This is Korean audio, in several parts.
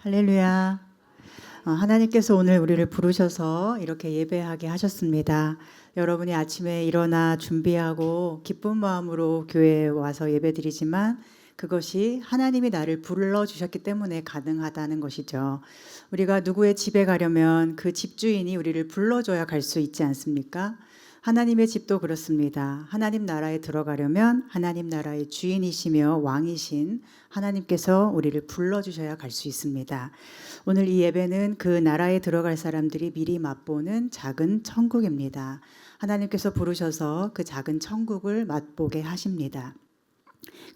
할렐루야. 하나님께서 오늘 우리를 부르셔서 이렇게 예배하게 하셨습니다. 여러분이 아침에 일어나 준비하고 기쁜 마음으로 교회에 와서 예배드리지만 그것이 하나님이 나를 불러주셨기 때문에 가능하다는 것이죠. 우리가 누구의 집에 가려면 그 집주인이 우리를 불러줘야 갈 수 있지 않습니까? 하나님의 집도 그렇습니다. 하나님 나라에 들어가려면 하나님 나라의 주인이시며 왕이신 하나님께서 우리를 불러주셔야 갈 수 있습니다. 오늘 이 예배는 그 나라에 들어갈 사람들이 미리 맛보는 작은 천국입니다. 하나님께서 부르셔서 그 작은 천국을 맛보게 하십니다.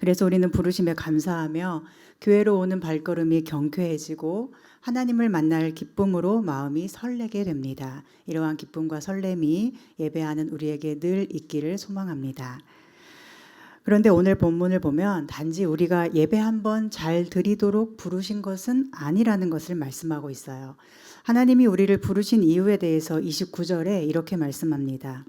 그래서 우리는 부르심에 감사하며 교회로 오는 발걸음이 경쾌해지고 하나님을 만날 기쁨으로 마음이 설레게 됩니다. 이러한 기쁨과 설렘이 예배하는 우리에게 늘 있기를 소망합니다. 그런데 오늘 본문을 보면 단지 우리가 예배 한번 잘 드리도록 부르신 것은 아니라는 것을 말씀하고 있어요. 하나님이 우리를 부르신 이유에 대해서 29절에 이렇게 말씀합니다.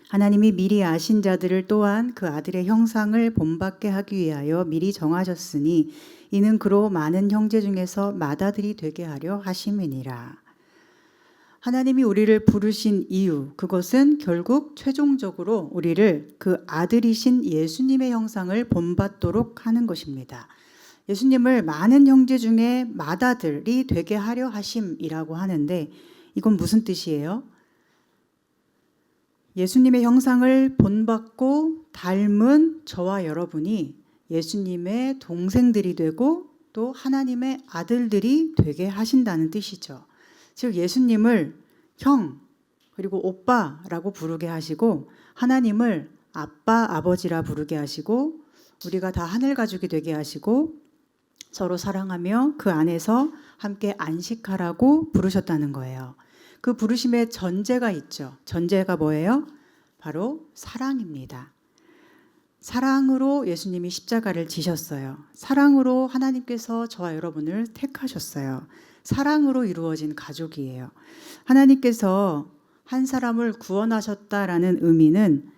하나님이 미리 아신 자들을 또한 그 아들의 형상을 본받게 하기 위하여 미리 정하셨으니 이는 그로 많은 형제 중에서 맏아들이 되게 하려 하심이니라. 하나님이 우리를 부르신 이유, 그것은 결국 최종적으로 우리를 그 아들이신 예수님의 형상을 본받도록 하는 것입니다. 예수님을 많은 형제 중에 맏아들이 되게 하려 하심이라고 하는데 이건 무슨 뜻이에요? 예수님의 형상을 본받고 닮은 저와 여러분이 예수님의 동생들이 되고 또 하나님의 아들들이 되게 하신다는 뜻이죠. 즉 예수님을 형 그리고 오빠라고 부르게 하시고 하나님을 아빠 아버지라 부르게 하시고 우리가 다 하늘 가족이 되게 하시고 서로 사랑하며 그 안에서 함께 안식하라고 부르셨다는 거예요. 그 부르심에 전제가 있죠. 전제가 뭐예요? 바로 사랑입니다. 사랑으로 예수님이 십자가를 지셨어요. 사랑으로 하나님께서 저와 여러분을 택하셨어요. 사랑으로 이루어진 가족이에요. 하나님께서 한 사람을 구원하셨다라는 의미는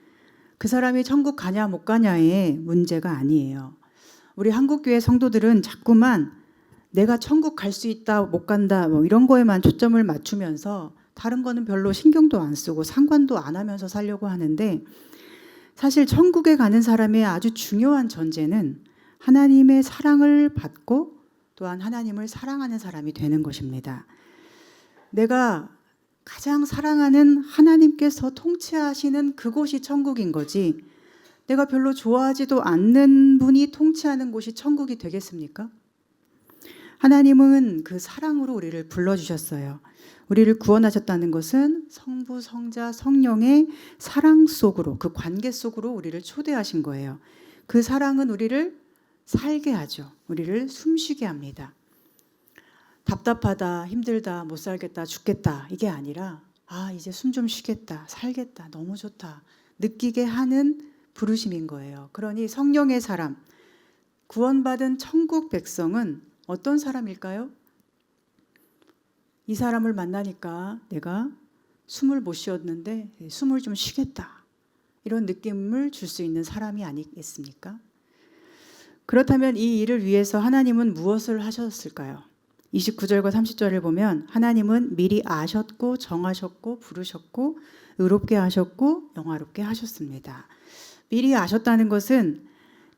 그 사람이 천국 가냐 못 가냐의 문제가 아니에요. 우리 한국교회 성도들은 자꾸만 내가 천국 갈 수 있다 못 간다 뭐 이런 거에만 초점을 맞추면서 다른 거는 별로 신경도 안 쓰고 상관도 안 하면서 살려고 하는데 사실 천국에 가는 사람의 아주 중요한 전제는 하나님의 사랑을 받고 또한 하나님을 사랑하는 사람이 되는 것입니다. 내가 가장 사랑하는 하나님께서 통치하시는 그곳이 천국인 거지 내가 별로 좋아하지도 않는 분이 통치하는 곳이 천국이 되겠습니까? 하나님은 그 사랑으로 우리를 불러주셨어요. 우리를 구원하셨다는 것은 성부, 성자, 성령의 사랑 속으로 그 관계 속으로 우리를 초대하신 거예요. 그 사랑은 우리를 살게 하죠. 우리를 숨쉬게 합니다. 답답하다, 힘들다, 못 살겠다, 죽겠다 이게 아니라 이제 숨 좀 쉬겠다, 살겠다, 너무 좋다 느끼게 하는 부르심인 거예요. 그러니 성령의 사람, 구원받은 천국 백성은 어떤 사람일까요? 이 사람을 만나니까 내가 숨을 못 쉬었는데 숨을 좀 쉬겠다. 이런 느낌을 줄 수 있는 사람이 아니겠습니까? 그렇다면 이 일을 위해서 하나님은 무엇을 하셨을까요? 29절과 30절을 보면 하나님은 미리 아셨고 정하셨고 부르셨고 의롭게 하셨고 영화롭게 하셨습니다. 미리 아셨다는 것은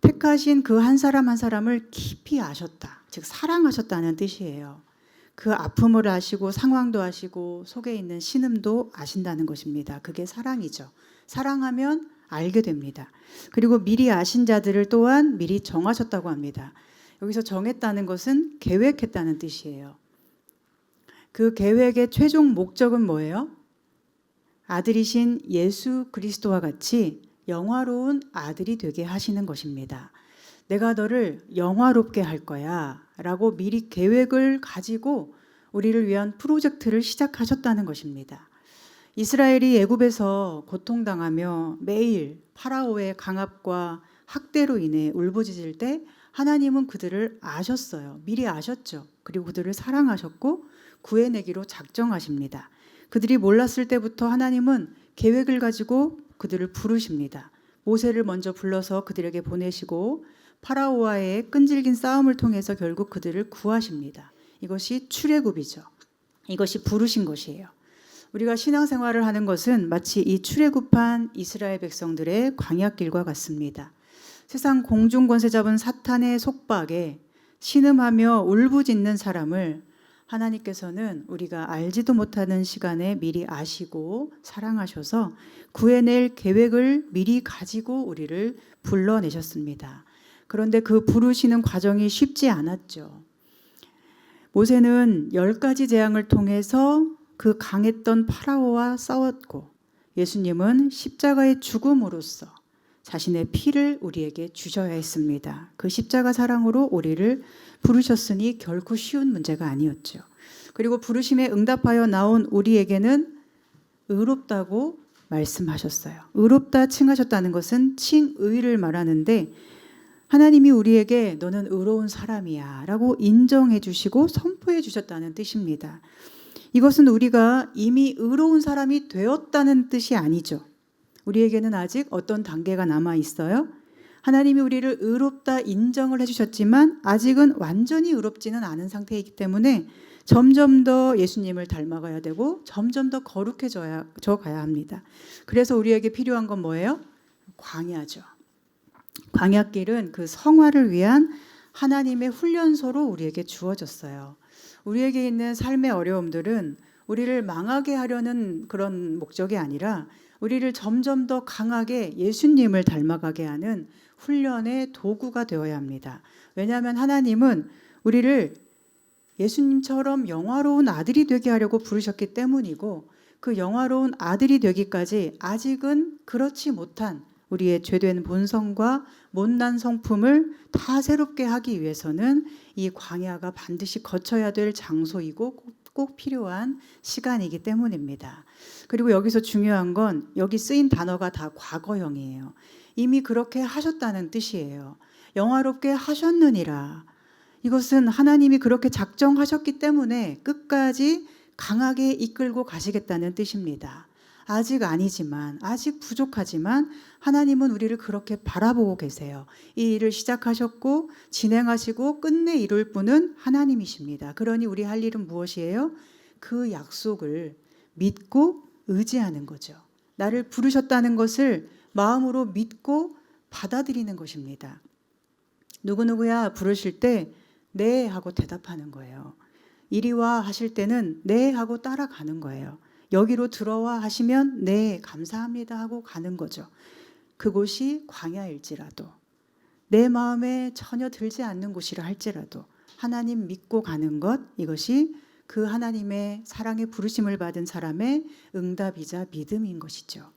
택하신 그 한 사람 한 사람을 깊이 아셨다. 즉 사랑하셨다는 뜻이에요. 그 아픔을 아시고 상황도 아시고 속에 있는 신음도 아신다는 것입니다. 그게 사랑이죠. 사랑하면 알게 됩니다. 그리고 미리 아신 자들을 또한 미리 정하셨다고 합니다. 여기서 정했다는 것은 계획했다는 뜻이에요. 그 계획의 최종 목적은 뭐예요? 아들이신 예수 그리스도와 같이 영화로운 아들이 되게 하시는 것입니다. 내가 너를 영화롭게 할 거야 라고 미리 계획을 가지고 우리를 위한 프로젝트를 시작하셨다는 것입니다. 이스라엘이 애굽에서 고통당하며 매일 파라오의 강압과 학대로 인해 울부짖을 때 하나님은 그들을 아셨어요. 미리 아셨죠. 그리고 그들을 사랑하셨고 구해내기로 작정하십니다. 그들이 몰랐을 때부터 하나님은 계획을 가지고 그들을 부르십니다. 모세를 먼저 불러서 그들에게 보내시고 파라오와의 끈질긴 싸움을 통해서 결국 그들을 구하십니다. 이것이 출애굽이죠. 이것이 부르신 것이에요. 우리가 신앙생활을 하는 것은 마치 이 출애굽한 이스라엘 백성들의 광야길과 같습니다. 세상 공중 권세 잡은 사탄의 속박에 신음하며 울부짖는 사람을 하나님께서는 우리가 알지도 못하는 시간에 미리 아시고 사랑하셔서 구해낼 계획을 미리 가지고 우리를 불러내셨습니다. 그런데 그 부르시는 과정이 쉽지 않았죠. 모세는 10가지 재앙을 통해서 그 강했던 파라오와 싸웠고, 예수님은 십자가의 죽음으로써 자신의 피를 우리에게 주셔야 했습니다. 그 십자가 사랑으로 우리를 부르셨으니 결코 쉬운 문제가 아니었죠. 그리고 부르심에 응답하여 나온 우리에게는 의롭다고 말씀하셨어요. 의롭다 칭하셨다는 것은 칭의를 말하는데, 하나님이 우리에게 너는 의로운 사람이야 라고 인정해 주시고 선포해 주셨다는 뜻입니다. 이것은 우리가 이미 의로운 사람이 되었다는 뜻이 아니죠. 우리에게는 아직 어떤 단계가 남아 있어요. 하나님이 우리를 의롭다 인정을 해주셨지만 아직은 완전히 의롭지는 않은 상태이기 때문에 점점 더 예수님을 닮아가야 되고 점점 더 거룩해져 가야 합니다. 그래서 우리에게 필요한 건 뭐예요? 광야죠. 광야길은 그 성화를 위한 하나님의 훈련소로 우리에게 주어졌어요. 우리에게 있는 삶의 어려움들은 우리를 망하게 하려는 그런 목적이 아니라 우리를 점점 더 강하게 예수님을 닮아가게 하는 훈련의 도구가 되어야 합니다. 왜냐하면 하나님은 우리를 예수님처럼 영화로운 아들이 되게 하려고 부르셨기 때문이고, 그 영화로운 아들이 되기까지 아직은 그렇지 못한 우리의 죄된 본성과 못난 성품을 다 새롭게 하기 위해서는 이 광야가 반드시 거쳐야 될 장소이고 꼭 필요한 시간이기 때문입니다. 그리고 여기서 중요한 건 여기 쓰인 단어가 다 과거형이에요. 이미 그렇게 하셨다는 뜻이에요. 영화롭게 하셨느니라. 이것은 하나님이 그렇게 작정하셨기 때문에 끝까지 강하게 이끌고 가시겠다는 뜻입니다. 아직 아니지만, 아직 부족하지만 하나님은 우리를 그렇게 바라보고 계세요. 이 일을 시작하셨고 진행하시고 끝내 이룰 분은 하나님이십니다. 그러니 우리 할 일은 무엇이에요? 그 약속을 믿고 의지하는 거죠. 나를 부르셨다는 것을 마음으로 믿고 받아들이는 것입니다. 누구누구야 부르실 때 네 하고 대답하는 거예요. 이리 와 하실 때는 네 하고 따라가는 거예요. 여기로 들어와 하시면 네 감사합니다 하고 가는 거죠. 그곳이 광야일지라도, 내 마음에 전혀 들지 않는 곳이라 할지라도 하나님 믿고 가는 것, 이것이 그 하나님의 사랑에 부르심을 받은 사람의 응답이자 믿음인 것이죠.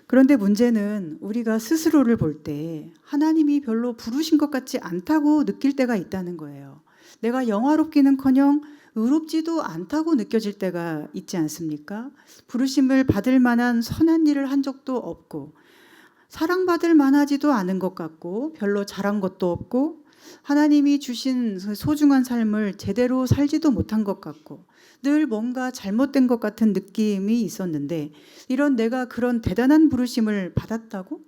그런데 문제는 우리가 스스로를 볼 때 하나님이 별로 부르신 것 같지 않다고 느낄 때가 있다는 거예요. 내가 영화롭기는커녕 의롭지도 않다고 느껴질 때가 있지 않습니까? 부르심을 받을 만한 선한 일을 한 적도 없고, 사랑받을 만하지도 않은 것 같고, 별로 잘한 것도 없고, 하나님이 주신 소중한 삶을 제대로 살지도 못한 것 같고, 늘 뭔가 잘못된 것 같은 느낌이 있었는데, 이런 내가 그런 대단한 부르심을 받았다고?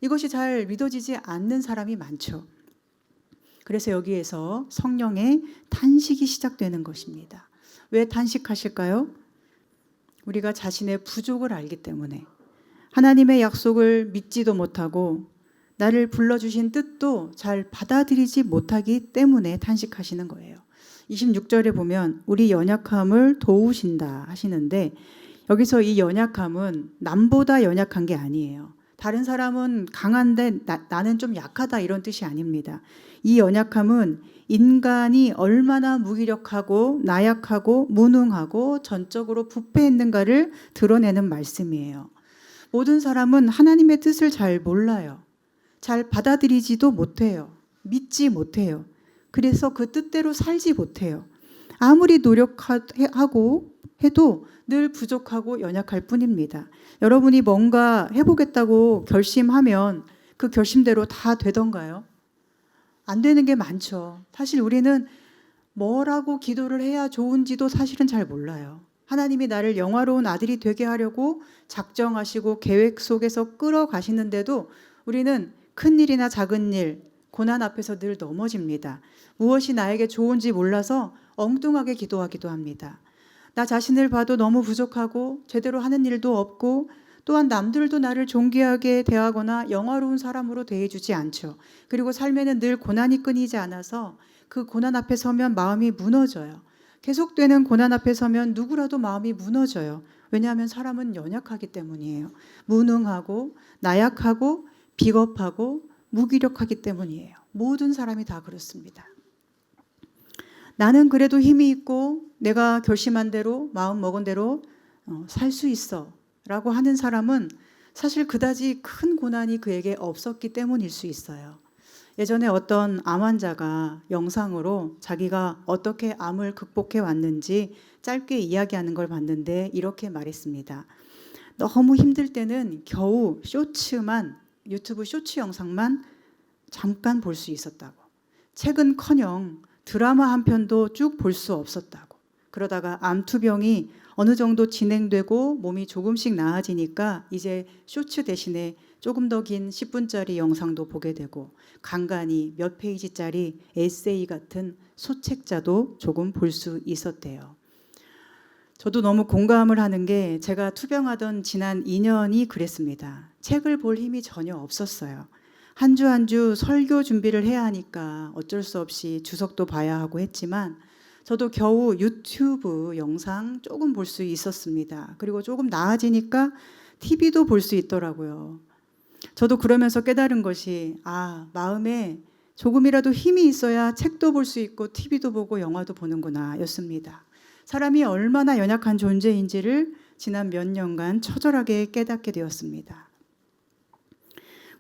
이것이 잘 믿어지지 않는 사람이 많죠. 그래서 여기에서 성령의 탄식이 시작되는 것입니다. 왜 탄식하실까요? 우리가 자신의 부족을 알기 때문에, 하나님의 약속을 믿지도 못하고 나를 불러주신 뜻도 잘 받아들이지 못하기 때문에 탄식하시는 거예요. 26절에 보면 우리 연약함을 도우신다 하시는데, 여기서 이 연약함은 남보다 연약한 게 아니에요. 다른 사람은 강한데 나는 좀 약하다 이런 뜻이 아닙니다. 이 연약함은 인간이 얼마나 무기력하고 나약하고 무능하고 전적으로 부패했는가를 드러내는 말씀이에요. 모든 사람은 하나님의 뜻을 잘 몰라요. 잘 받아들이지도 못해요. 믿지 못해요. 그래서 그 뜻대로 살지 못해요. 아무리 노력하고 해도 늘 부족하고 연약할 뿐입니다. 여러분이 뭔가 해보겠다고 결심하면 그 결심대로 다 되던가요? 안 되는 게 많죠. 사실 우리는 뭐라고 기도를 해야 좋은지도 사실은 잘 몰라요. 하나님이 나를 영화로운 아들이 되게 하려고 작정하시고 계획 속에서 끌어가시는데도 우리는 큰 일이나 작은 일, 고난 앞에서 늘 넘어집니다. 무엇이 나에게 좋은지 몰라서 엉뚱하게 기도하기도 합니다. 나 자신을 봐도 너무 부족하고 제대로 하는 일도 없고 또한 남들도 나를 존귀하게 대하거나 영화로운 사람으로 대해주지 않죠. 그리고 삶에는 늘 고난이 끊이지 않아서 그 고난 앞에 서면 마음이 무너져요. 계속되는 고난 앞에 서면 누구라도 마음이 무너져요. 왜냐하면 사람은 연약하기 때문이에요. 무능하고 나약하고 비겁하고 무기력하기 때문이에요. 모든 사람이 다 그렇습니다. 나는 그래도 힘이 있고 내가 결심한 대로 마음 먹은 대로 살 수 있어 라고 하는 사람은 사실 그다지 큰 고난이 그에게 없었기 때문일 수 있어요. 예전에 어떤 암 환자가 영상으로 자기가 어떻게 암을 극복해 왔는지 짧게 이야기하는 걸 봤는데 이렇게 말했습니다. 너무 힘들 때는 겨우 유튜브 쇼츠 영상만 잠깐 볼 수 있었다고. 책은커녕 드라마 한 편도 쭉 볼 수 없었다고. 그러다가 암투병이 어느 정도 진행되고 몸이 조금씩 나아지니까 이제 쇼츠 대신에 조금 더 긴 10분짜리 영상도 보게 되고 간간히 몇 페이지짜리 에세이 같은 소책자도 조금 볼 수 있었대요. 저도 너무 공감을 하는 게 제가 투병하던 지난 2년이 그랬습니다. 책을 볼 힘이 전혀 없었어요. 한 주 한 주 설교 준비를 해야 하니까 어쩔 수 없이 주석도 봐야 하고 했지만 저도 겨우 유튜브 영상 조금 볼 수 있었습니다. 그리고 조금 나아지니까 TV도 볼 수 있더라고요. 저도 그러면서 깨달은 것이 마음에 조금이라도 힘이 있어야 책도 볼 수 있고 TV도 보고 영화도 보는구나 였습니다. 사람이 얼마나 연약한 존재인지를 지난 몇 년간 처절하게 깨닫게 되었습니다.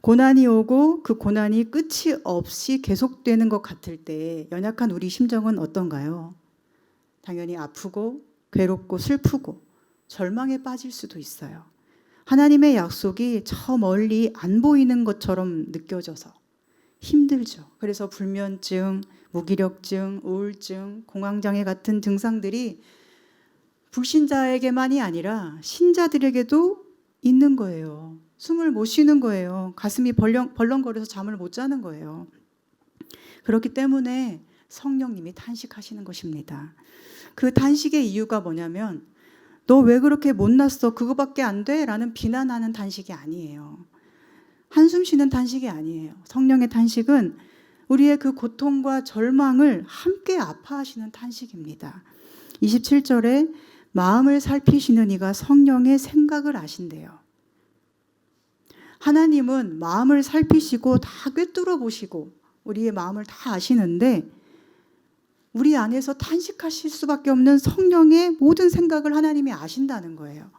고난이 오고 그 고난이 끝이 없이 계속되는 것 같을 때 연약한 우리 심정은 어떤가요? 당연히 아프고 괴롭고 슬프고 절망에 빠질 수도 있어요. 하나님의 약속이 저 멀리 안 보이는 것처럼 느껴져서 힘들죠. 그래서 불면증, 무기력증, 우울증, 공황장애 같은 증상들이 불신자에게만이 아니라 신자들에게도 있는 거예요. 숨을 못 쉬는 거예요. 가슴이 벌렁거려서 잠을 못 자는 거예요. 그렇기 때문에 성령님이 탄식하시는 것입니다. 그 탄식의 이유가 뭐냐면 너 왜 그렇게 못났어? 그거밖에 안 돼? 라는 비난하는 탄식이 아니에요. 한숨 쉬는 탄식이 아니에요. 성령의 탄식은 우리의 그 고통과 절망을 함께 아파하시는 탄식입니다. 27절에 마음을 살피시는 이가 성령의 생각을 아신대요. 하나님은 마음을 살피시고 다 꿰뚫어 보시고 우리의 마음을 다 아시는데 우리 안에서 탄식하실 수밖에 없는 성령의 모든 생각을 하나님이 아신다는 거예요.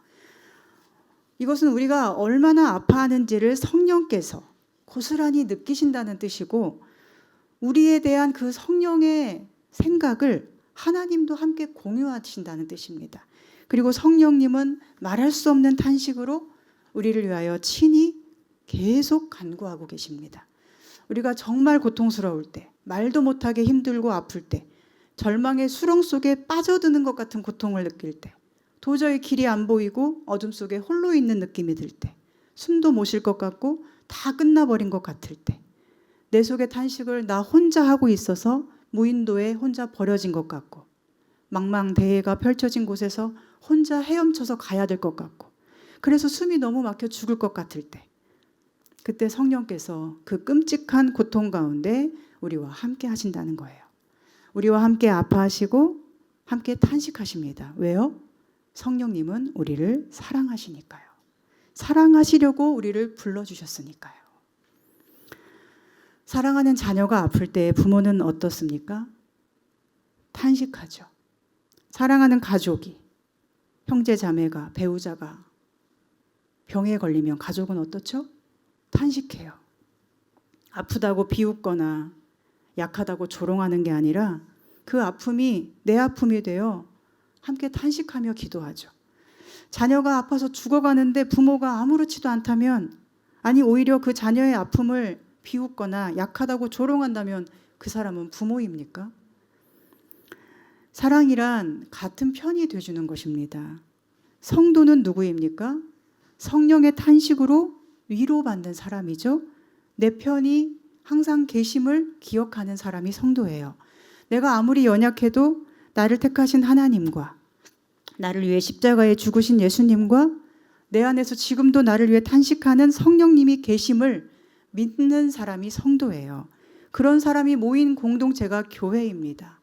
이것은 우리가 얼마나 아파하는지를 성령께서 고스란히 느끼신다는 뜻이고 우리에 대한 그 성령의 생각을 하나님도 함께 공유하신다는 뜻입니다. 그리고 성령님은 말할 수 없는 탄식으로 우리를 위하여 친히 계속 간구하고 계십니다. 우리가 정말 고통스러울 때, 말도 못하게 힘들고 아플 때, 절망의 수렁 속에 빠져드는 것 같은 고통을 느낄 때, 도저히 길이 안 보이고 어둠 속에 홀로 있는 느낌이 들 때, 숨도 못 쉴 것 같고 다 끝나버린 것 같을 때, 내 속의 탄식을 나 혼자 하고 있어서 무인도에 혼자 버려진 것 같고 망망대해가 펼쳐진 곳에서 혼자 헤엄쳐서 가야 될 것 같고 그래서 숨이 너무 막혀 죽을 것 같을 때 그때 성령께서 그 끔찍한 고통 가운데 우리와 함께 하신다는 거예요. 우리와 함께 아파하시고 함께 탄식하십니다. 왜요? 성령님은 우리를 사랑하시니까요. 사랑하시려고 우리를 불러주셨으니까요. 사랑하는 자녀가 아플 때 부모는 어떻습니까? 탄식하죠. 사랑하는 가족이, 형제 자매가, 배우자가 병에 걸리면 가족은 어떻죠? 탄식해요. 아프다고 비웃거나 약하다고 조롱하는 게 아니라 그 아픔이 내 아픔이 되어 함께 탄식하며 기도하죠. 자녀가 아파서 죽어가는데 부모가 아무렇지도 않다면 아니 오히려 그 자녀의 아픔을 비웃거나 약하다고 조롱한다면 그 사람은 부모입니까? 사랑이란 같은 편이 되어주는 것입니다. 성도는 누구입니까? 성령의 탄식으로 위로받는 사람이죠. 내 편이 항상 계심을 기억하는 사람이 성도예요. 내가 아무리 연약해도 나를 택하신 하나님과 나를 위해 십자가에 죽으신 예수님과 내 안에서 지금도 나를 위해 탄식하는 성령님이 계심을 믿는 사람이 성도예요. 그런 사람이 모인 공동체가 교회입니다.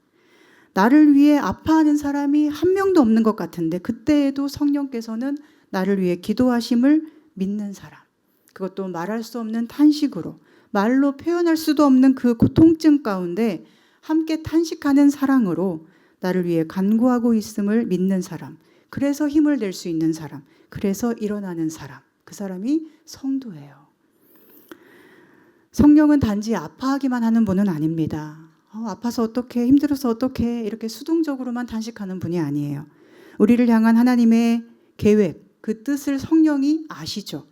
나를 위해 아파하는 사람이 한 명도 없는 것 같은데 그때에도 성령께서는 나를 위해 기도하심을 믿는 사람, 그것도 말할 수 없는 탄식으로, 말로 표현할 수도 없는 그 고통증 가운데 함께 탄식하는 사랑으로 나를 위해 간구하고 있음을 믿는 사람, 그래서 힘을 낼 수 있는 사람, 그래서 일어나는 사람, 그 사람이 성도예요. 성령은 단지 아파하기만 하는 분은 아닙니다. 아파서 어떡해, 힘들어서 어떡해, 이렇게 수동적으로만 탄식하는 분이 아니에요. 우리를 향한 하나님의 계획, 그 뜻을 성령이 아시죠.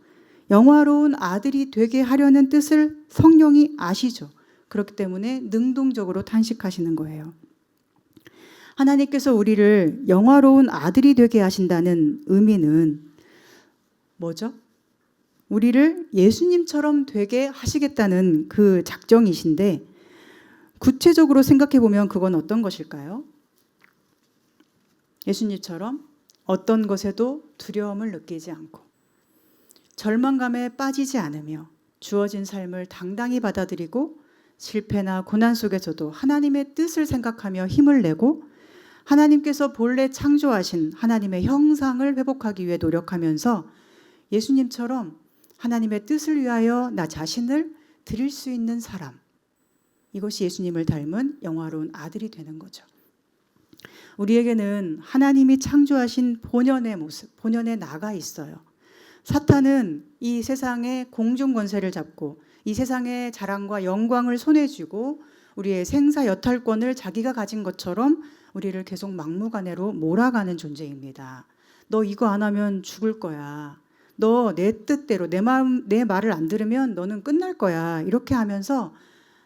영화로운 아들이 되게 하려는 뜻을 성령이 아시죠. 그렇기 때문에 능동적으로 탄식하시는 거예요. 하나님께서 우리를 영화로운 아들이 되게 하신다는 의미는 뭐죠? 우리를 예수님처럼 되게 하시겠다는 그 작정이신데 구체적으로 생각해 보면 그건 어떤 것일까요? 예수님처럼 어떤 것에도 두려움을 느끼지 않고 절망감에 빠지지 않으며 주어진 삶을 당당히 받아들이고 실패나 고난 속에서도 하나님의 뜻을 생각하며 힘을 내고 하나님께서 본래 창조하신 하나님의 형상을 회복하기 위해 노력하면서 예수님처럼 하나님의 뜻을 위하여 나 자신을 드릴 수 있는 사람, 이것이 예수님을 닮은 영화로운 아들이 되는 거죠. 우리에게는 하나님이 창조하신 본연의 모습, 본연의 나가 있어요. 사탄은 이 세상의 공중 권세를 잡고 이 세상의 자랑과 영광을 손에 쥐고 우리의 생사 여탈권을 자기가 가진 것처럼 우리를 계속 막무가내로 몰아가는 존재입니다. 너 이거 안 하면 죽을 거야. 너 내 뜻대로 내 말을 안 들으면 너는 끝날 거야. 이렇게 하면서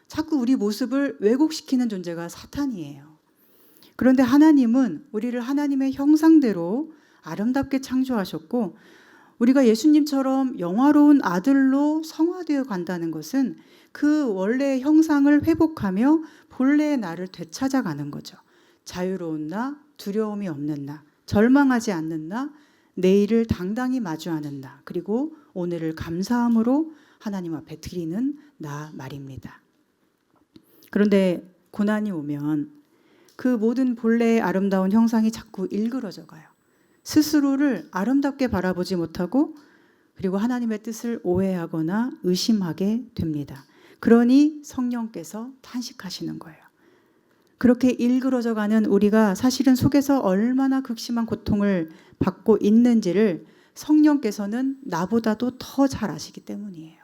자꾸 우리 모습을 왜곡시키는 존재가 사탄이에요. 그런데 하나님은 우리를 하나님의 형상대로 아름답게 창조하셨고 우리가 예수님처럼 영화로운 아들로 성화되어 간다는 것은 그 원래의 형상을 회복하며 본래의 나를 되찾아가는 거죠. 자유로운 나, 두려움이 없는 나, 절망하지 않는 나, 내일을 당당히 마주하는 나, 그리고 오늘을 감사함으로 하나님 앞에 드리는 나 말입니다. 그런데 고난이 오면 그 모든 본래의 아름다운 형상이 자꾸 일그러져 가요. 스스로를 아름답게 바라보지 못하고 그리고 하나님의 뜻을 오해하거나 의심하게 됩니다. 그러니 성령께서 탄식하시는 거예요. 그렇게 일그러져 가는 우리가 사실은 속에서 얼마나 극심한 고통을 받고 있는지를 성령께서는 나보다도 더 잘 아시기 때문이에요.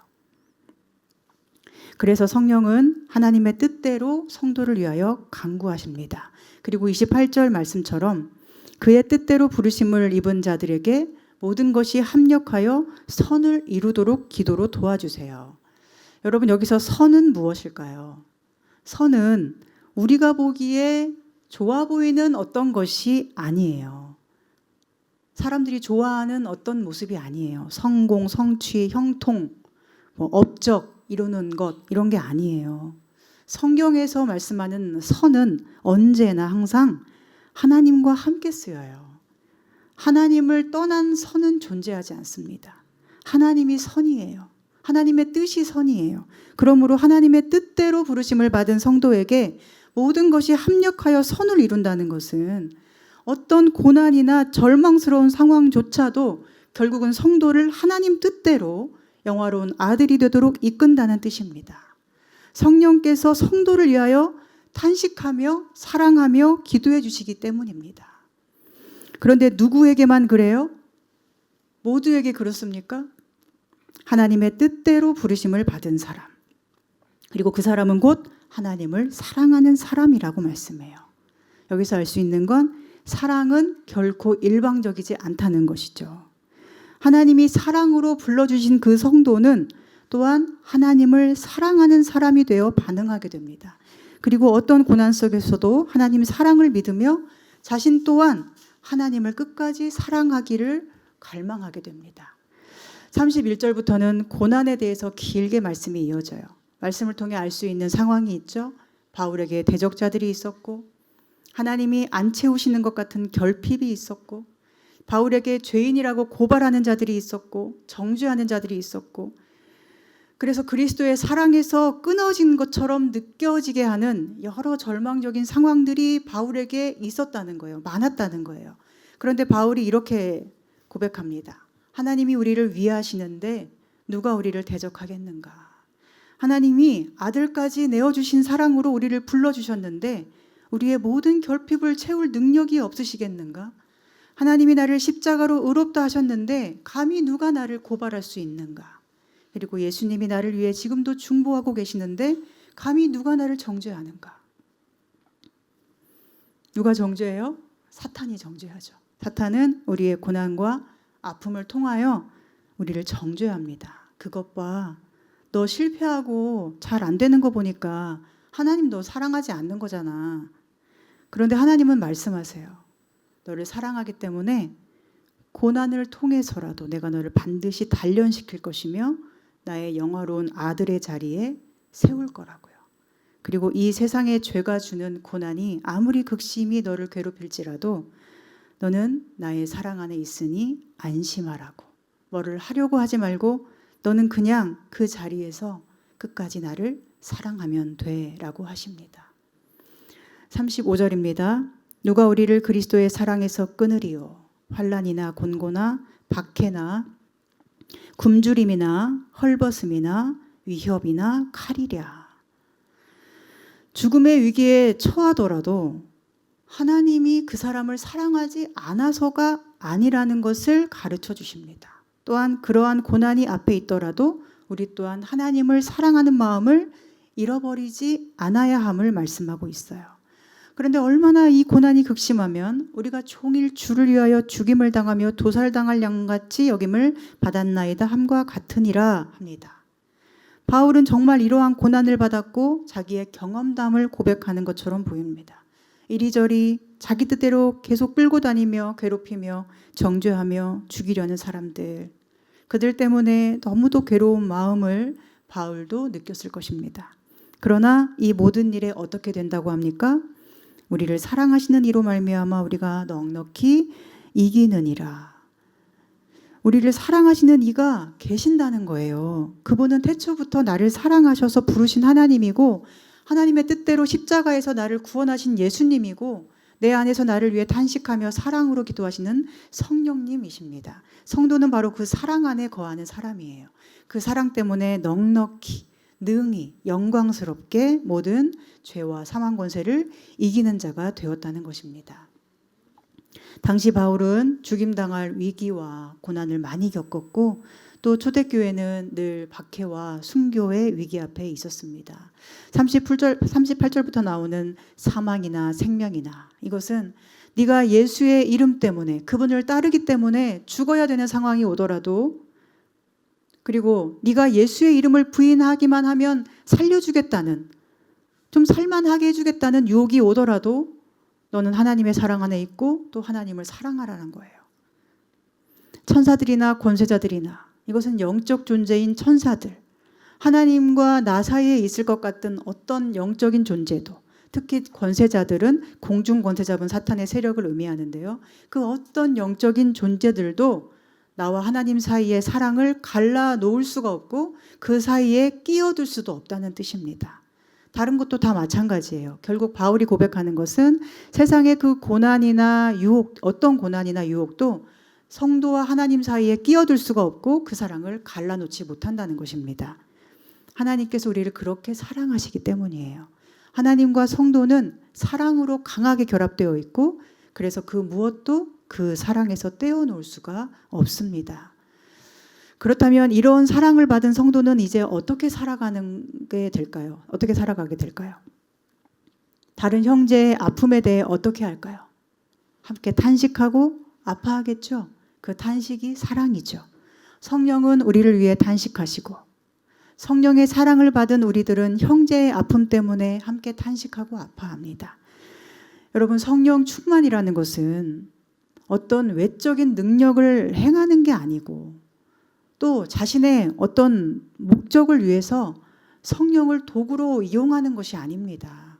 그래서 성령은 하나님의 뜻대로 성도를 위하여 간구하십니다. 그리고 28절 말씀처럼 그의 뜻대로 부르심을 입은 자들에게 모든 것이 합력하여 선을 이루도록 기도로 도와주세요. 여러분, 여기서 선은 무엇일까요? 선은 우리가 보기에 좋아 보이는 어떤 것이 아니에요. 사람들이 좋아하는 어떤 모습이 아니에요. 성공, 성취, 형통, 업적 이루는 것, 이런 게 아니에요. 성경에서 말씀하는 선은 언제나 항상 하나님과 함께 쓰여요. 하나님을 떠난 선은 존재하지 않습니다. 하나님이 선이에요. 하나님의 뜻이 선이에요. 그러므로 하나님의 뜻대로 부르심을 받은 성도에게 모든 것이 합력하여 선을 이룬다는 것은 어떤 고난이나 절망스러운 상황조차도 결국은 성도를 하나님 뜻대로 영화로운 아들이 되도록 이끈다는 뜻입니다. 성령께서 성도를 위하여 탄식하며 사랑하며 기도해 주시기 때문입니다. 그런데 누구에게만 그래요? 모두에게 그렇습니까? 하나님의 뜻대로 부르심을 받은 사람, 그리고 그 사람은 곧 하나님을 사랑하는 사람이라고 말씀해요. 여기서 알 수 있는 건 사랑은 결코 일방적이지 않다는 것이죠. 하나님이 사랑으로 불러주신 그 성도는 또한 하나님을 사랑하는 사람이 되어 반응하게 됩니다. 그리고 어떤 고난 속에서도 하나님 사랑을 믿으며 자신 또한 하나님을 끝까지 사랑하기를 갈망하게 됩니다. 31절부터는 고난에 대해서 길게 말씀이 이어져요. 말씀을 통해 알 수 있는 상황이 있죠. 바울에게 대적자들이 있었고 하나님이 안 채우시는 것 같은 결핍이 있었고, 바울에게 죄인이라고 고발하는 자들이 있었고, 정죄하는 자들이 있었고, 그래서 그리스도의 사랑에서 끊어진 것처럼 느껴지게 하는 여러 절망적인 상황들이 바울에게 있었다는 거예요. 많았다는 거예요. 그런데 바울이 이렇게 고백합니다. 하나님이 우리를 위하시는데 누가 우리를 대적하겠는가? 하나님이 아들까지 내어주신 사랑으로 우리를 불러주셨는데 우리의 모든 결핍을 채울 능력이 없으시겠는가? 하나님이 나를 십자가로 의롭다 하셨는데 감히 누가 나를 고발할 수 있는가? 그리고 예수님이 나를 위해 지금도 중보하고 계시는데 감히 누가 나를 정죄하는가? 누가 정죄해요? 사탄이 정죄하죠. 사탄은 우리의 고난과 아픔을 통하여 우리를 정죄합니다. 그것 봐. 너 실패하고 잘 안 되는 거 보니까 하나님 너 사랑하지 않는 거잖아. 그런데 하나님은 말씀하세요. 너를 사랑하기 때문에 고난을 통해서라도 내가 너를 반드시 단련시킬 것이며 나의 영화로운 아들의 자리에 세울 거라고요. 그리고 이 세상의 죄가 주는 고난이 아무리 극심히 너를 괴롭힐지라도 너는 나의 사랑 안에 있으니 안심하라고. 뭐를 하려고 하지 말고 너는 그냥 그 자리에서 끝까지 나를 사랑하면 돼 라고 하십니다. 35절입니다. 누가 우리를 그리스도의 사랑에서 끊으리요? 환난이나 곤고나 박해나 굶주림이나 헐벗음이나 위협이나 칼이랴. 죽음의 위기에 처하더라도 하나님이 그 사람을 사랑하지 않아서가 아니라는 것을 가르쳐 주십니다. 또한 그러한 고난이 앞에 있더라도 우리 또한 하나님을 사랑하는 마음을 잃어버리지 않아야 함을 말씀하고 있어요. 그런데 얼마나 이 고난이 극심하면 우리가 종일 주를 위하여 죽임을 당하며 도살당할 양같이 여김을 받았나이다 함과 같으니라 합니다. 바울은 정말 이러한 고난을 받았고 자기의 경험담을 고백하는 것처럼 보입니다. 이리저리 자기 뜻대로 계속 끌고 다니며 괴롭히며 정죄하며 죽이려는 사람들, 그들 때문에 너무도 괴로운 마음을 바울도 느꼈을 것입니다. 그러나 이 모든 일에 어떻게 된다고 합니까? 우리를 사랑하시는 이로 말미암아 우리가 넉넉히 이기느니라. 우리를 사랑하시는 이가 계신다는 거예요. 그분은 태초부터 나를 사랑하셔서 부르신 하나님이고 하나님의 뜻대로 십자가에서 나를 구원하신 예수님이고 내 안에서 나를 위해 탄식하며 사랑으로 기도하시는 성령님이십니다. 성도는 바로 그 사랑 안에 거하는 사람이에요. 그 사랑 때문에 넉넉히 능히 영광스럽게 모든 죄와 사망 권세를 이기는 자가 되었다는 것입니다. 당시 바울은 죽임당할 위기와 고난을 많이 겪었고 또 초대교회는 늘 박해와 순교의 위기 앞에 있었습니다. 38절부터 나오는 사망이나 생명이나, 이것은 네가 예수의 이름 때문에 그분을 따르기 때문에 죽어야 되는 상황이 오더라도, 그리고 네가 예수의 이름을 부인하기만 하면 살려주겠다는, 좀 살만하게 해주겠다는 유혹이 오더라도 너는 하나님의 사랑 안에 있고 또 하나님을 사랑하라는 거예요. 천사들이나 권세자들이나, 이것은 영적 존재인 천사들, 하나님과 나 사이에 있을 것 같은 어떤 영적인 존재도, 특히 권세자들은 공중 권세 잡은 사탄의 세력을 의미하는데요. 그 어떤 영적인 존재들도 나와 하나님 사이의 사랑을 갈라 놓을 수가 없고 그 사이에 끼어들 수도 없다는 뜻입니다. 다른 것도 다 마찬가지예요. 결국 바울이 고백하는 것은 세상의 그 고난이나 유혹, 어떤 고난이나 유혹도 성도와 하나님 사이에 끼어들 수가 없고 그 사랑을 갈라놓지 못한다는 것입니다. 하나님께서 우리를 그렇게 사랑하시기 때문이에요. 하나님과 성도는 사랑으로 강하게 결합되어 있고 그래서 그 무엇도 그 사랑에서 떼어놓을 수가 없습니다. 그렇다면 이런 사랑을 받은 성도는 이제 어떻게 살아가게 될까요? 어떻게 살아가게 될까요? 다른 형제의 아픔에 대해 어떻게 할까요? 함께 탄식하고 아파하겠죠? 그 탄식이 사랑이죠. 성령은 우리를 위해 탄식하시고 성령의 사랑을 받은 우리들은 형제의 아픔 때문에 함께 탄식하고 아파합니다. 여러분, 성령 충만이라는 것은 어떤 외적인 능력을 행하는 게 아니고 또 자신의 어떤 목적을 위해서 성령을 도구로 이용하는 것이 아닙니다.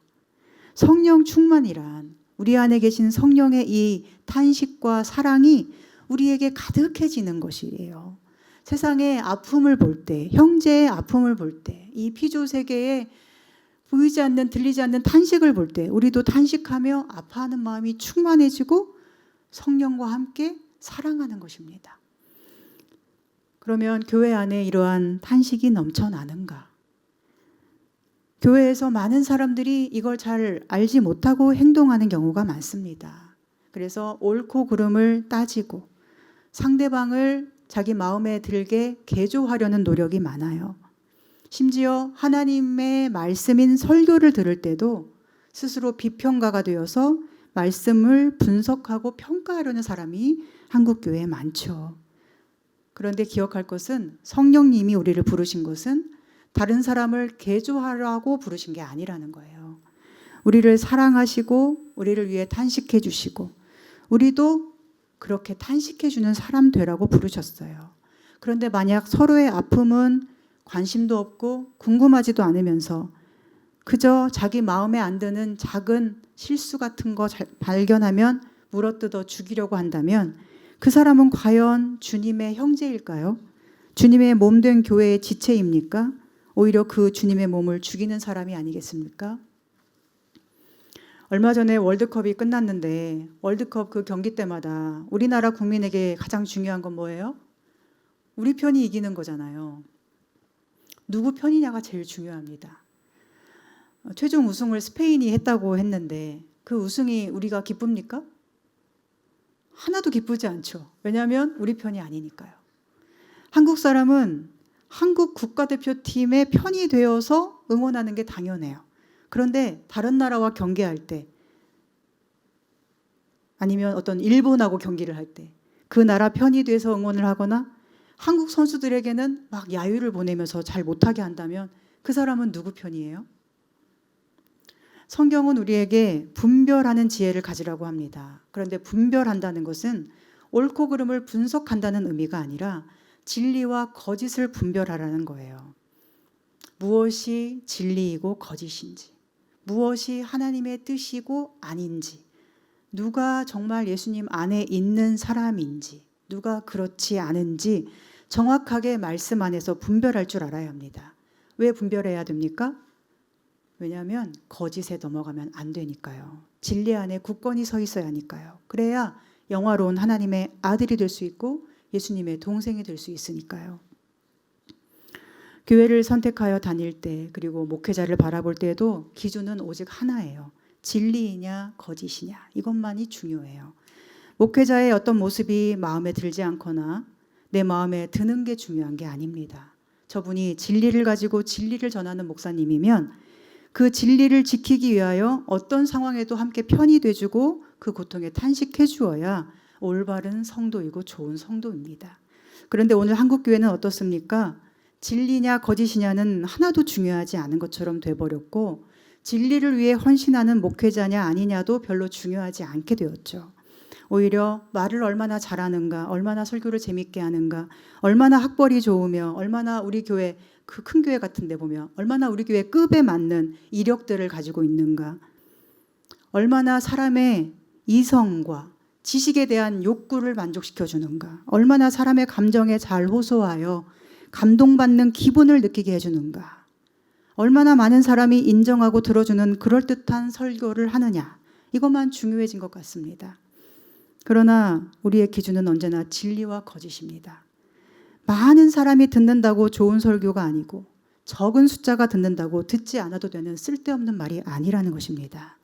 성령 충만이란 우리 안에 계신 성령의 이 탄식과 사랑이 우리에게 가득해지는 것이에요. 세상의 아픔을 볼 때, 형제의 아픔을 볼 때, 이 피조 세계에 보이지 않는, 들리지 않는 탄식을 볼 때 우리도 탄식하며 아파하는 마음이 충만해지고 성령과 함께 사랑하는 것입니다. 그러면 교회 안에 이러한 탄식이 넘쳐나는가? 교회에서 많은 사람들이 이걸 잘 알지 못하고 행동하는 경우가 많습니다. 그래서 옳고 그름을 따지고 상대방을 자기 마음에 들게 개조하려는 노력이 많아요. 심지어 하나님의 말씀인 설교를 들을 때도 스스로 비평가가 되어서 말씀을 분석하고 평가하려는 사람이 한국 교회에 많죠. 그런데 기억할 것은 성령님이 우리를 부르신 것은 다른 사람을 개조하라고 부르신 게 아니라는 거예요. 우리를 사랑하시고 우리를 위해 탄식해 주시고 우리도 그렇게 탄식해 주는 사람 되라고 부르셨어요. 그런데 만약 서로의 아픔은 관심도 없고 궁금하지도 않으면서 그저 자기 마음에 안 드는 작은 실수 같은 거 발견하면 물어뜯어 죽이려고 한다면 그 사람은 과연 주님의 형제일까요? 주님의 몸된 교회의 지체입니까? 오히려 그 주님의 몸을 죽이는 사람이 아니겠습니까? 얼마 전에 월드컵이 끝났는데 월드컵 그 경기 때마다 우리나라 국민에게 가장 중요한 건 뭐예요? 우리 편이 이기는 거잖아요. 누구 편이냐가 제일 중요합니다. 최종 우승을 스페인이 했다고 했는데 그 우승이 우리가 기쁩니까? 하나도 기쁘지 않죠. 왜냐하면 우리 편이 아니니까요. 한국 사람은 한국 국가대표팀의 편이 되어서 응원하는 게 당연해요. 그런데 다른 나라와 경기할 때 아니면 어떤 일본하고 경기를 할 때 그 나라 편이 돼서 응원을 하거나 한국 선수들에게는 막 야유를 보내면서 잘 못하게 한다면 그 사람은 누구 편이에요? 성경은 우리에게 분별하는 지혜를 가지라고 합니다. 그런데 분별한다는 것은 옳고 그름을 분석한다는 의미가 아니라 진리와 거짓을 분별하라는 거예요. 무엇이 진리이고 거짓인지, 무엇이 하나님의 뜻이고 아닌지, 누가 정말 예수님 안에 있는 사람인지, 누가 그렇지 않은지 정확하게 말씀 안에서 분별할 줄 알아야 합니다. 왜 분별해야 됩니까? 왜냐하면 거짓에 넘어가면 안 되니까요. 진리 안에 굳건히 서 있어야 하니까요. 그래야 영화로운 하나님의 아들이 될 수 있고 예수님의 동생이 될 수 있으니까요. 교회를 선택하여 다닐 때 그리고 목회자를 바라볼 때도 기준은 오직 하나예요. 진리이냐 거짓이냐 이것만이 중요해요. 목회자의 어떤 모습이 마음에 들지 않거나 내 마음에 드는 게 중요한 게 아닙니다. 저분이 진리를 가지고 진리를 전하는 목사님이면 그 진리를 지키기 위하여 어떤 상황에도 함께 편이 돼주고 그 고통에 탄식해 주어야 올바른 성도이고 좋은 성도입니다. 그런데 오늘 한국교회는 어떻습니까? 진리냐 거짓이냐는 하나도 중요하지 않은 것처럼 돼버렸고 진리를 위해 헌신하는 목회자냐 아니냐도 별로 중요하지 않게 되었죠. 오히려 말을 얼마나 잘하는가, 얼마나 설교를 재밌게 하는가, 얼마나 학벌이 좋으며, 얼마나 우리 교회 그 큰 교회 같은 데 보면 얼마나 우리 교회 급에 맞는 이력들을 가지고 있는가, 얼마나 사람의 이성과 지식에 대한 욕구를 만족시켜 주는가, 얼마나 사람의 감정에 잘 호소하여 감동받는 기분을 느끼게 해주는가, 얼마나 많은 사람이 인정하고 들어주는 그럴듯한 설교를 하느냐, 이것만 중요해진 것 같습니다. 그러나 우리의 기준은 언제나 진리와 거짓입니다. 많은 사람이 듣는다고 좋은 설교가 아니고 적은 숫자가 듣는다고 듣지 않아도 되는 쓸데없는 말이 아니라는 것입니다.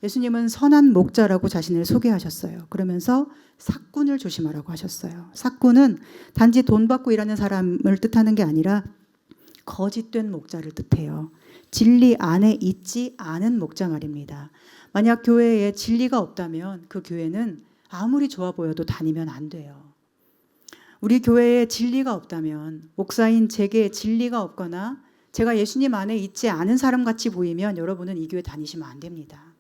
예수님은 선한 목자라고 자신을 소개하셨어요. 그러면서 삭군을 조심하라고 하셨어요. 삭군은 단지 돈 받고 일하는 사람을 뜻하는 게 아니라 거짓된 목자를 뜻해요. 진리 안에 있지 않은 목자 말입니다. 만약 교회에 진리가 없다면 그 교회는 아무리 좋아 보여도 다니면 안 돼요. 우리 교회에 진리가 없다면, 목사인 제게 진리가 없거나 제가 예수님 안에 있지 않은 사람 같이 보이면 여러분은 이 교회 다니시면 안 됩니다.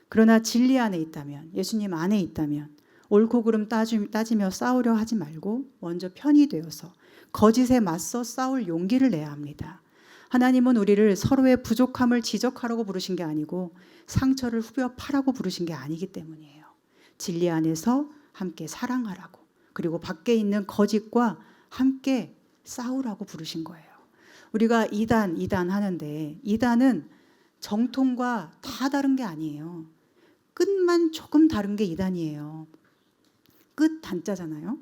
그러나 진리 안에 있다면, 예수님 안에 있다면 옳고 그름 따지며 싸우려 하지 말고 먼저 편이 되어서 거짓에 맞서 싸울 용기를 내야 합니다. 하나님은 우리를 서로의 부족함을 지적하라고 부르신 게 아니고 상처를 후벼 파라고 부르신 게 아니기 때문이에요. 진리 안에서 함께 사랑하라고, 그리고 밖에 있는 거짓과 함께 싸우라고 부르신 거예요. 우리가 이단 하는데 이단은 정통과 다 다른 게 아니에요. 끝만 조금 다른 게 이단이에요. 끝 단자잖아요.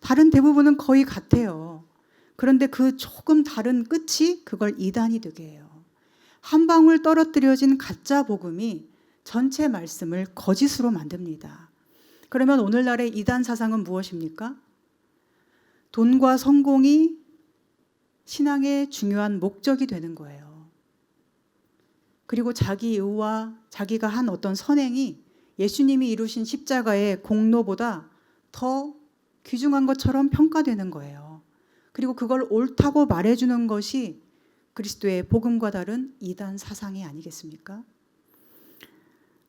다른 대부분은 거의 같아요. 그런데 그 조금 다른 끝이 그걸 이단이 되게 해요. 한 방울 떨어뜨려진 가짜 복음이 전체 말씀을 거짓으로 만듭니다. 그러면 오늘날의 이단 사상은 무엇입니까? 돈과 성공이 신앙의 중요한 목적이 되는 거예요. 그리고 자기 의와 자기가 한 어떤 선행이 예수님이 이루신 십자가의 공로보다 더 귀중한 것처럼 평가되는 거예요. 그리고 그걸 옳다고 말해주는 것이 그리스도의 복음과 다른 이단 사상이 아니겠습니까?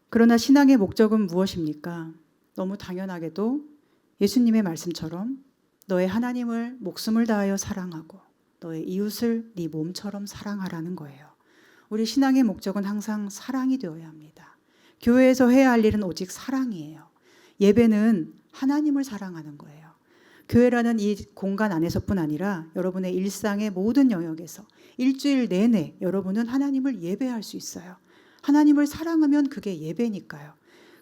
그러나 신앙의 목적은 무엇입니까? 너무 당연하게도 예수님의 말씀처럼 너의 하나님을 목숨을 다하여 사랑하고 너의 이웃을 네 몸처럼 사랑하라는 거예요. 우리 신앙의 목적은 항상 사랑이 되어야 합니다. 교회에서 해야 할 일은 오직 사랑이에요. 예배는 하나님을 사랑하는 거예요. 교회라는 이 공간 안에서뿐 아니라 여러분의 일상의 모든 영역에서 일주일 내내 여러분은 하나님을 예배할 수 있어요. 하나님을 사랑하면 그게 예배니까요.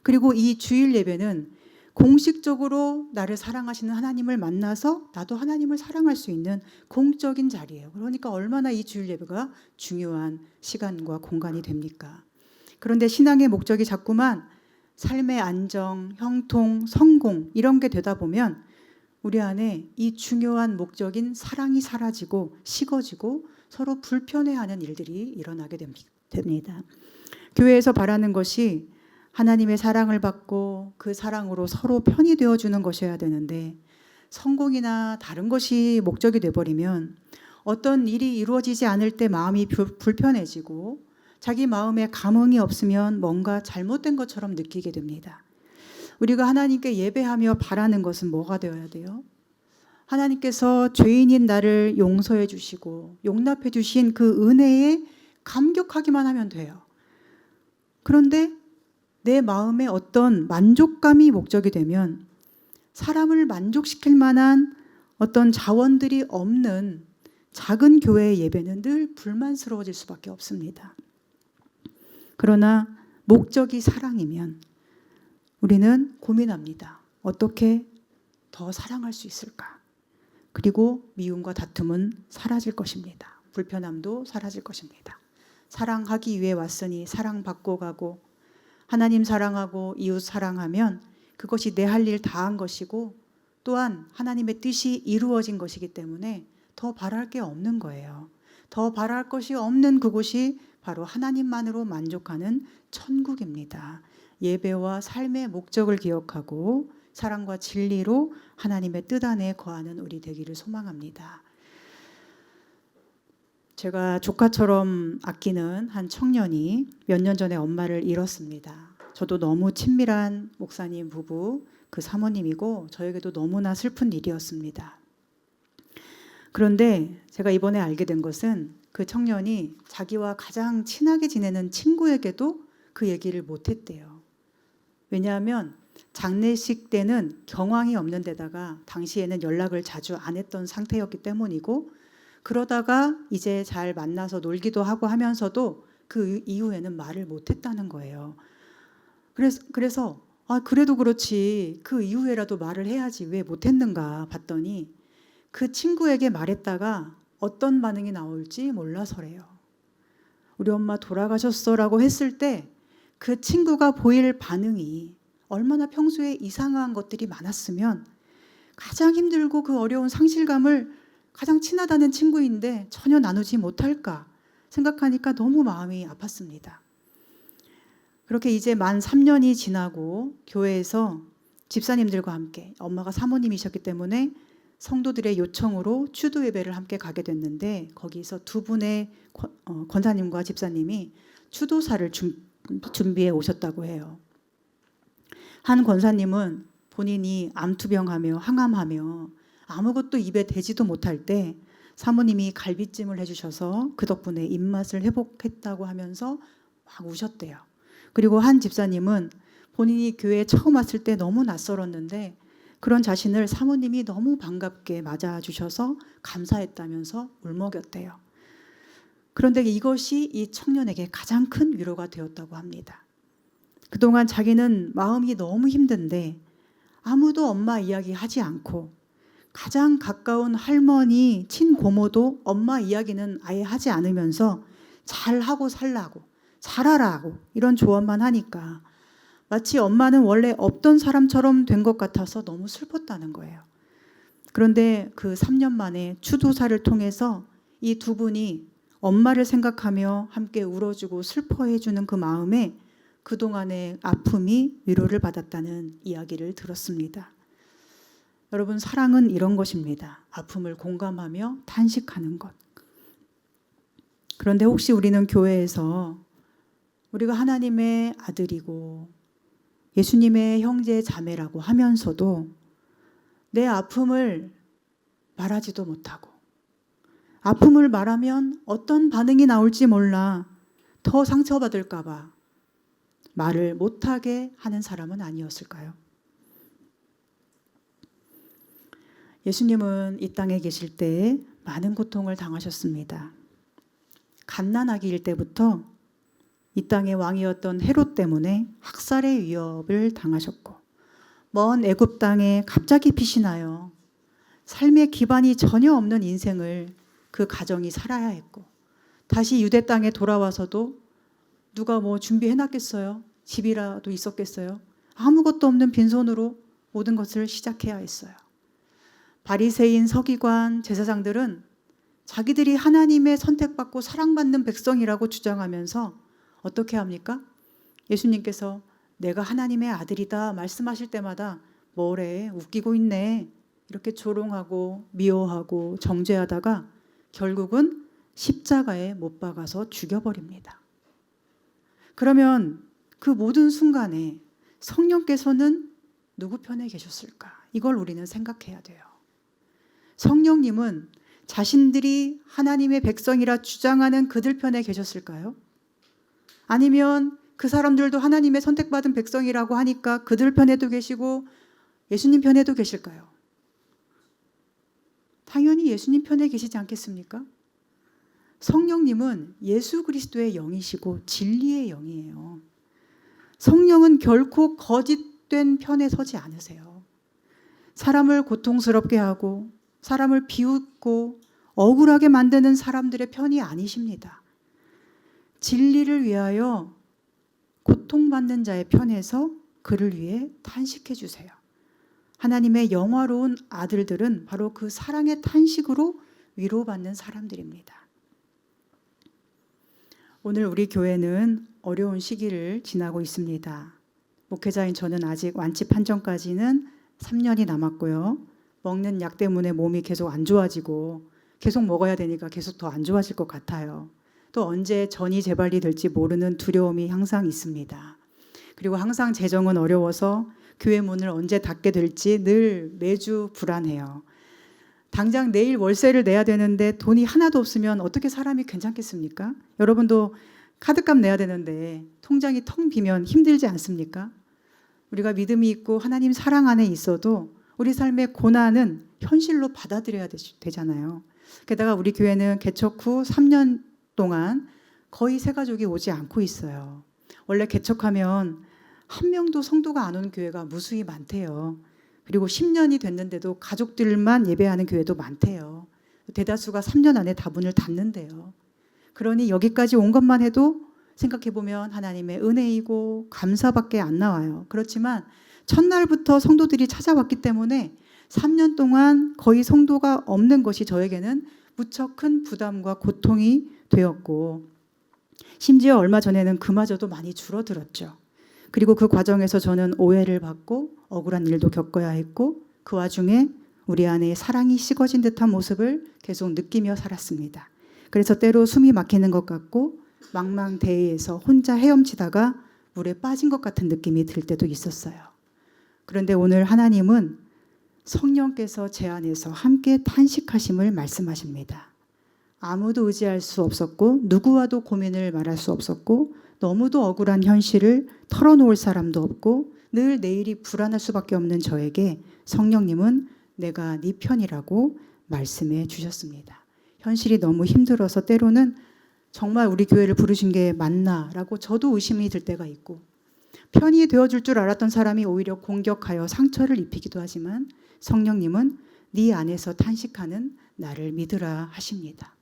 그리고 이 주일 예배는 공식적으로 나를 사랑하시는 하나님을 만나서 나도 하나님을 사랑할 수 있는 공적인 자리예요. 그러니까 얼마나 이 주일 예배가 중요한 시간과 공간이 됩니까? 그런데 신앙의 목적이 자꾸만 삶의 안정, 형통, 성공 이런 게 되다 보면 우리 안에 이 중요한 목적인 사랑이 사라지고 식어지고 서로 불편해하는 일들이 일어나게 됩니다. 교회에서 바라는 것이 하나님의 사랑을 받고 그 사랑으로 서로 편이 되어주는 것이어야 되는데 성공이나 다른 것이 목적이 돼버리면 어떤 일이 이루어지지 않을 때 마음이 불편해지고 자기 마음에 감흥이 없으면 뭔가 잘못된 것처럼 느끼게 됩니다. 우리가 하나님께 예배하며 바라는 것은 뭐가 되어야 돼요? 하나님께서 죄인인 나를 용서해 주시고 용납해 주신 그 은혜에 감격하기만 하면 돼요. 그런데 내 마음에 어떤 만족감이 목적이 되면 사람을 만족시킬 만한 어떤 자원들이 없는 작은 교회의 예배는 늘 불만스러워질 수밖에 없습니다. 그러나 목적이 사랑이면 우리는 고민합니다. 어떻게 더 사랑할 수 있을까? 그리고 미움과 다툼은 사라질 것입니다. 불편함도 사라질 것입니다. 사랑하기 위해 왔으니 사랑받고 가고 하나님 사랑하고 이웃 사랑하면 그것이 내 할 일 다 한 것이고 또한 하나님의 뜻이 이루어진 것이기 때문에 더 바랄 게 없는 거예요. 더 바랄 것이 없는 그곳이 바로 하나님만으로 만족하는 천국입니다. 예배와 삶의 목적을 기억하고 사랑과 진리로 하나님의 뜻 안에 거하는 우리 되기를 소망합니다. 제가 조카처럼 아끼는 한 청년이 몇 년 전에 엄마를 잃었습니다. 저도 너무 친밀한 목사님 부부, 그 사모님이고 저에게도 너무나 슬픈 일이었습니다. 그런데 제가 이번에 알게 된 것은 그 청년이 자기와 가장 친하게 지내는 친구에게도 그 얘기를 못했대요. 왜냐하면 장례식 때는 경황이 없는 데다가 당시에는 연락을 자주 안 했던 상태였기 때문이고 그러다가 이제 잘 만나서 놀기도 하고 하면서도 그 이후에는 말을 못했다는 거예요. 그래서 그래도 그렇지 그 이후에라도 말을 해야지 왜 못했는가 봤더니 그 친구에게 말했다가 어떤 반응이 나올지 몰라서래요. 우리 엄마 돌아가셨어라고 했을 때 그 친구가 보일 반응이 얼마나 평소에 이상한 것들이 많았으면 가장 힘들고 그 어려운 상실감을 가장 친하다는 친구인데 전혀 나누지 못할까 생각하니까 너무 마음이 아팠습니다. 그렇게 이제 만 3년이 지나고 교회에서 집사님들과 함께 엄마가 사모님이셨기 때문에 성도들의 요청으로 추도 예배를 함께 가게 됐는데 거기서 두 분의 권사님과 집사님이 추도사를 준비해 오셨다고 해요. 한 권사님은 본인이 암투병하며 항암하며 아무것도 입에 대지도 못할 때 사모님이 갈비찜을 해주셔서 그 덕분에 입맛을 회복했다고 하면서 막 우셨대요. 그리고 한 집사님은 본인이 교회에 처음 왔을 때 너무 낯설었는데 그런 자신을 사모님이 너무 반갑게 맞아주셔서 감사했다면서 울먹였대요. 그런데 이것이 이 청년에게 가장 큰 위로가 되었다고 합니다. 그동안 자기는 마음이 너무 힘든데 아무도 엄마 이야기 하지 않고 가장 가까운 할머니, 친고모도 엄마 이야기는 아예 하지 않으면서 잘하고 살라고, 잘하라고 이런 조언만 하니까 마치 엄마는 원래 없던 사람처럼 된 것 같아서 너무 슬펐다는 거예요. 그런데 그 3년 만에 추도사를 통해서 이 두 분이 엄마를 생각하며 함께 울어주고 슬퍼해주는 그 마음에 그동안의 아픔이 위로를 받았다는 이야기를 들었습니다. 여러분, 사랑은 이런 것입니다. 아픔을 공감하며 탄식하는 것. 그런데 혹시 우리는 교회에서 우리가 하나님의 아들이고 예수님의 형제 자매라고 하면서도 내 아픔을 말하지도 못하고 아픔을 말하면 어떤 반응이 나올지 몰라 더 상처받을까 봐 말을 못하게 하는 사람은 아니었을까요? 예수님은 이 땅에 계실 때 많은 고통을 당하셨습니다. 갓난아기일 때부터 이 땅의 왕이었던 헤롯 때문에 학살의 위협을 당하셨고 먼 애굽 땅에 갑자기 빛이 나요. 삶의 기반이 전혀 없는 인생을 그 가정이 살아야 했고 다시 유대 땅에 돌아와서도 누가 뭐 준비해놨겠어요? 집이라도 있었겠어요? 아무것도 없는 빈손으로 모든 것을 시작해야 했어요. 바리새인, 서기관, 제사장들은 자기들이 하나님의 선택받고 사랑받는 백성이라고 주장하면서 어떻게 합니까? 예수님께서 내가 하나님의 아들이다 말씀하실 때마다 뭐래 웃기고 있네 이렇게 조롱하고 미워하고 정죄하다가 결국은 십자가에 못 박아서 죽여버립니다. 그러면 그 모든 순간에 성령께서는 누구 편에 계셨을까? 이걸 우리는 생각해야 돼요. 성령님은 자신들이 하나님의 백성이라 주장하는 그들 편에 계셨을까요? 아니면 그 사람들도 하나님의 선택받은 백성이라고 하니까 그들 편에도 계시고 예수님 편에도 계실까요? 당연히 예수님 편에 계시지 않겠습니까? 성령님은 예수 그리스도의 영이시고 진리의 영이에요. 성령은 결코 거짓된 편에 서지 않으세요. 사람을 고통스럽게 하고 사람을 비웃고 억울하게 만드는 사람들의 편이 아니십니다. 진리를 위하여 고통받는 자의 편에서 그를 위해 탄식해 주세요. 하나님의 영화로운 아들들은 바로 그 사랑의 탄식으로 위로받는 사람들입니다. 오늘 우리 교회는 어려운 시기를 지나고 있습니다. 목회자인 저는 아직 완치 판정까지는 3년이 남았고요. 먹는 약 때문에 몸이 계속 안 좋아지고 계속 먹어야 되니까 계속 더 안 좋아질 것 같아요. 또 언제 전이 재발이 될지 모르는 두려움이 항상 있습니다. 그리고 항상 재정은 어려워서 교회 문을 언제 닫게 될지 늘 매주 불안해요. 당장 내일 월세를 내야 되는데 돈이 하나도 없으면 어떻게 사람이 괜찮겠습니까? 여러분도 카드값 내야 되는데 통장이 텅 비면 힘들지 않습니까? 우리가 믿음이 있고 하나님 사랑 안에 있어도 우리 삶의 고난은 현실로 받아들여야 되잖아요. 게다가 우리 교회는 개척 후 3년 동안 거의 새 가족이 오지 않고 있어요. 원래 개척하면 한 명도 성도가 안 온 교회가 무수히 많대요. 그리고 10년이 됐는데도 가족들만 예배하는 교회도 많대요. 대다수가 3년 안에 다 문을 닫는데요. 그러니 여기까지 온 것만 해도 생각해보면 하나님의 은혜이고 감사밖에 안 나와요. 그렇지만 첫날부터 성도들이 찾아왔기 때문에 3년 동안 거의 성도가 없는 것이 저에게는 무척 큰 부담과 고통이 되었고 심지어 얼마 전에는 그마저도 많이 줄어들었죠. 그리고 그 과정에서 저는 오해를 받고 억울한 일도 겪어야 했고 그 와중에 우리 안에 사랑이 식어진 듯한 모습을 계속 느끼며 살았습니다. 그래서 때로 숨이 막히는 것 같고 망망대해에서 혼자 헤엄치다가 물에 빠진 것 같은 느낌이 들 때도 있었어요. 그런데 오늘 하나님은 성령께서 제 안에서 함께 탄식하심을 말씀하십니다. 아무도 의지할 수 없었고 누구와도 고민을 말할 수 없었고 너무도 억울한 현실을 털어놓을 사람도 없고 늘 내일이 불안할 수밖에 없는 저에게 성령님은 내가 네 편이라고 말씀해 주셨습니다. 현실이 너무 힘들어서 때로는 정말 우리 교회를 부르신 게 맞나라고 저도 의심이 들 때가 있고 편이 되어줄 줄 알았던 사람이 오히려 공격하여 상처를 입히기도 하지만 성령님은 네 안에서 탄식하는 나를 믿으라 하십니다.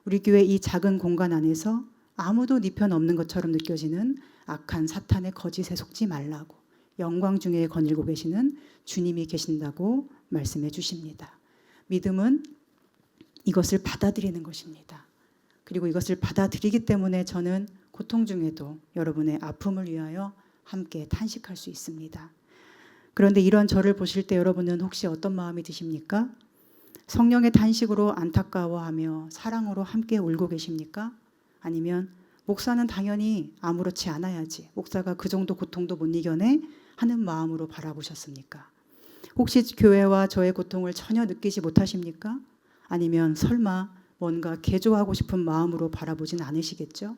우리 교회 이 작은 공간 안에서 아무도 네 편 없는 것처럼 느껴지는 악한 사탄의 거짓에 속지 말라고 영광 중에 거닐고 계시는 주님이 계신다고 말씀해 주십니다. 믿음은 이것을 받아들이는 것입니다. 그리고 이것을 받아들이기 때문에 저는 고통 중에도 여러분의 아픔을 위하여 함께 탄식할 수 있습니다. 그런데 이런 저를 보실 때 여러분은 혹시 어떤 마음이 드십니까? 성령의 탄식으로 안타까워하며 사랑으로 함께 울고 계십니까? 아니면 목사는 당연히 아무렇지 않아야지, 목사가 그 정도 고통도 못 이겨내 하는 마음으로 바라보셨습니까? 혹시 교회와 저의 고통을 전혀 느끼지 못하십니까? 아니면 설마 뭔가 개조하고 싶은 마음으로 바라보진 않으시겠죠?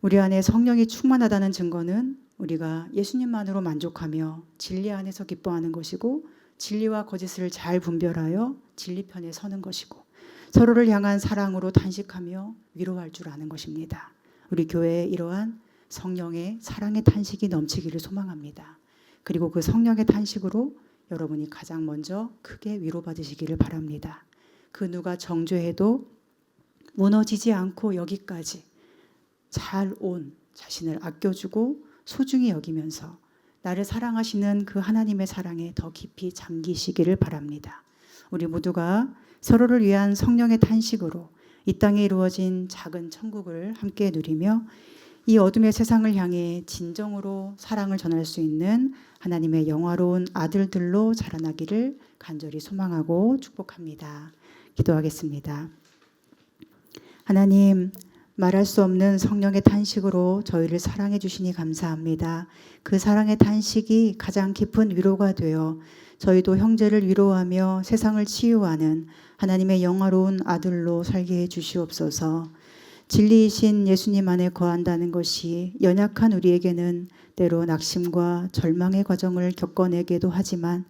우리 안에 성령이 충만하다는 증거는 우리가 예수님만으로 만족하며 진리 안에서 기뻐하는 것이고 진리와 거짓을 잘 분별하여 진리 편에 서는 것이고 서로를 향한 사랑으로 탄식하며 위로할 줄 아는 것입니다. 우리 교회에 이러한 성령의 사랑의 탄식이 넘치기를 소망합니다. 그리고 그 성령의 탄식으로 여러분이 가장 먼저 크게 위로받으시기를 바랍니다. 그 누가 정죄해도 무너지지 않고 여기까지 잘 온 자신을 아껴주고 소중히 여기면서 나를 사랑하시는 그 하나님의 사랑에 더 깊이 잠기시기를 바랍니다. 우리 모두가 서로를 위한 성령의 탄식으로 이 땅에 이루어진 작은 천국을 함께 누리며 이 어둠의 세상을 향해 진정으로 사랑을 전할 수 있는 하나님의 영화로운 아들들로 자라나기를 간절히 소망하고 축복합니다. 기도하겠습니다. 하나님, 말할 수 없는 성령의 탄식으로 저희를 사랑해 주시니 감사합니다. 그 사랑의 탄식이 가장 깊은 위로가 되어 저희도 형제를 위로하며 세상을 치유하는 하나님의 영화로운 아들로 살게 해 주시옵소서. 진리이신 예수님 안에 거한다는 것이 연약한 우리에게는 때로 낙심과 절망의 과정을 겪어내기도 하지만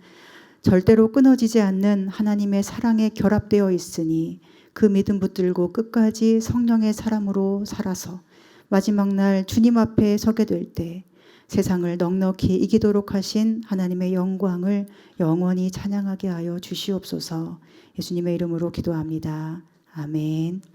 절대로 끊어지지 않는 하나님의 사랑에 결합되어 있으니 그 믿음 붙들고 끝까지 성령의 사람으로 살아서 마지막 날 주님 앞에 서게 될 때 세상을 넉넉히 이기도록 하신 하나님의 영광을 영원히 찬양하게 하여 주시옵소서. 예수님의 이름으로 기도합니다. 아멘.